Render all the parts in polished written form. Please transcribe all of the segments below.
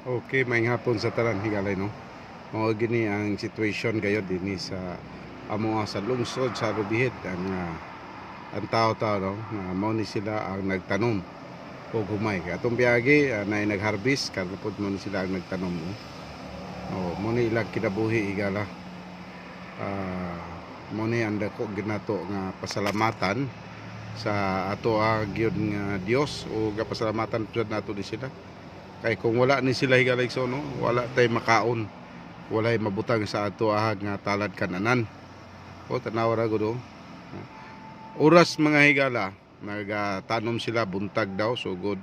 Okay, maayong hapon sa tanan higalay no. Mao gini ang situation gayud dinhi sa amo sa lungsod sa Lubihit ang tao-tao no, na mao ni sila ang nagtanom og humay. Atong biyagi na nag-harvest karapod mo ni sila ang nagtanom no. Mo ni ilang kinabuhi higala. Mo ni ang dako ginato nga pasalamatan sa ato gyud nga Dios o pasalamatan pud nato ni sila. Kay kung wala ni sila higalay so no, wala tay makaon, walay mabutang sa ato nga talad kananan. O tanaw ra gud oras mga higala nagtanom sila buntag daw sugod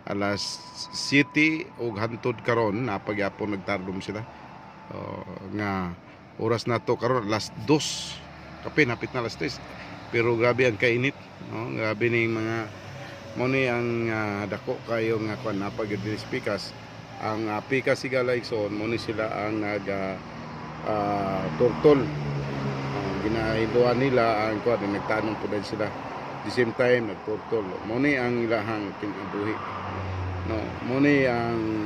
alas 7 ug hantod karon napagyapon nagtanom sila. Nga oras nato karon alas 2 kapin hapit na alas 3 pero grabe ang kainit no, grabe ning mga mo ni ang dako kayo nga kuan napagid pikas ang pikas higalay son mo ni sila ang nag turtol ginahiluan nila ang kuan nagtanong pud sila the same time nagturtol mo ni ang ilahang kinabuhi no, mo ni ang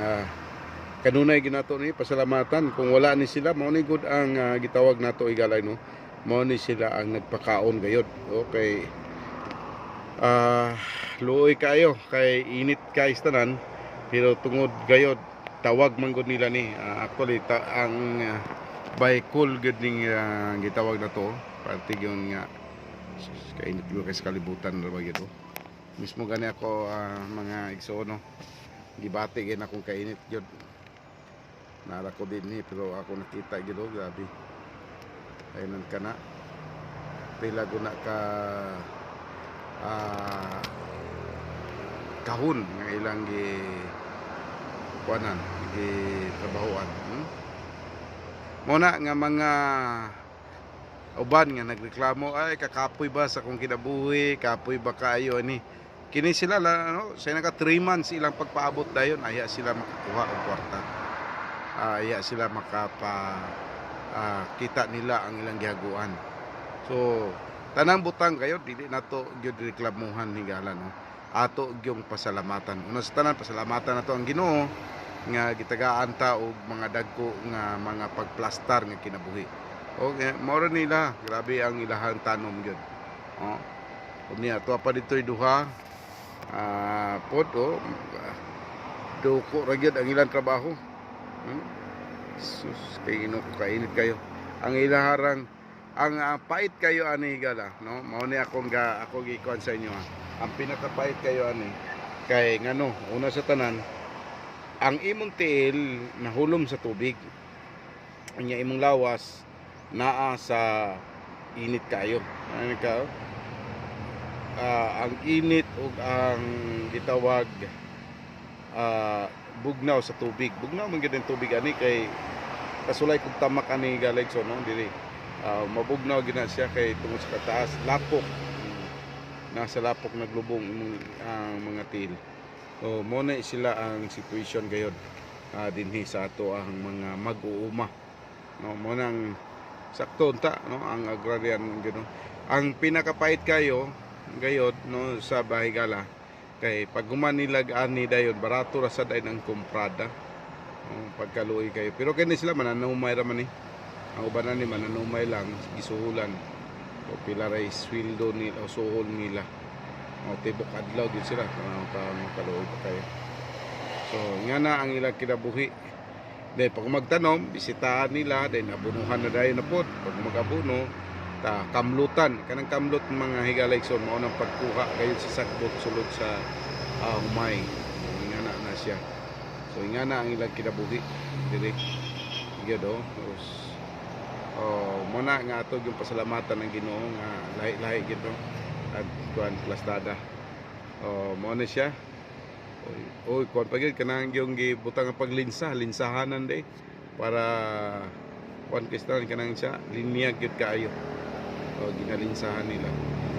kanunay ginato ni pasalamatan kung wala ni sila mo ni gud ang gitawag nato higalay no, mo ni sila ang nagpakaon gayud. Okay, luoy kayo kay init kay tanan pero tungod gayod tawag man gud nila ni actually ang by cool gud ning gitawag na to parte yun nga kainit ko kay sa kalibutan ra ba gyud mismo gani ako mga igsoon no gibati gyud akong kainit gyud nara ko din ni pero ako nakita gyud grabe ayun kana pila guna ka kahon nga ilang kuanan trabahoan muna nga mga uban nga nagreklamo ay kakapoy ba sa kung kinabuhi kapoy ba kayo ni kini sila ano say naka 3 months ilang pagpaabot dayon aya sila makakuha og kwarta aya sila makapa kita nila ang ilang gihaguan so tanang butang kayo dili nato gyud reklamuhan higala no ato gyung pasalamatan una sa tanan pasalamatan nato ang Ginoo nga gitagaan ta og mga dagko nga mga pagplastar nga kinabuhi okay mao nila grabe ang ilahang tanom gyud unya to pa ditoy duha pod duko ra gyud ang ilang trabaho sus kay ino kainit kayo ang ilaharang ang pait kayo ani higala no mao ni ako gikuan sa inyo ang pinakapait kayo ani kay ngano una sa tanan ang imong tiil nahulom sa tubig ang imong lawas naa sa init kayo ano ka ang init ug ang gitawag bugnaw sa tubig bugnaw man gyud ang tubig ani kay kasulay kog tamak ani galay so no dili mabugnaw gina siya kay tungod sa kataas lapok nasa lapok naglubong imong mga til so mo na sila ang situation gayud dinhi sa ato ang mga mag-uuma no mo nang sakto ta no ang agrarian gino ang pinakapait kayo gayud no sa bahigala kay pag humanilag ani dayon barato ra sad ay ang komprada pagkaluoy kayo pero kini sila mananumay ra man ni ang uban ni mananumay lang gisuhulan o pila ray sweldo nila o suhol nila o tibok adlaw din sila kaluoy pa kayo so nga na ang ilang kinabuhi dahil pag magtanom bisitahan nila dahil abunuhan na dahil na po pag magabuno kamlutan kanang kamlut mga higalay so mao nang pagkuha kayo sa sakbot sulod sa humay nga na siya so nga na ang ilang kinabuhi dili gyud muna nga ato yung pasalamatan ng Ginoo nga lahi-lahi gid no at kuan plastada mo na siya oy kuan pagid kanang yung gibutang ang linsahanan day para kuan kistan kanang siya linya gyud kaayo ginalinsahan nila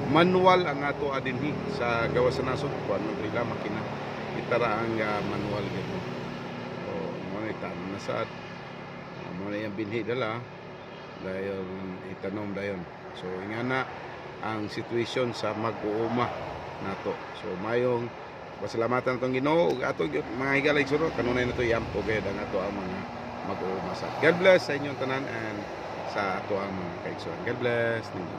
manual ang ato adinhi sa gawas sa nasod kuan nila makina itara ang manual gid mo na itan na sad mo na yung binhi dala dayon itanom dayon so nga na ang situation sa mag-uuma nato so mayong Pasalamatan natong Ginoo ug ato mga higalig sunod kanunay nato iampo gayud ang ato ang mga mag-uumasa. God bless sa inyong tanan and sa ato ang mga kaigsuhan. God bless ninyo.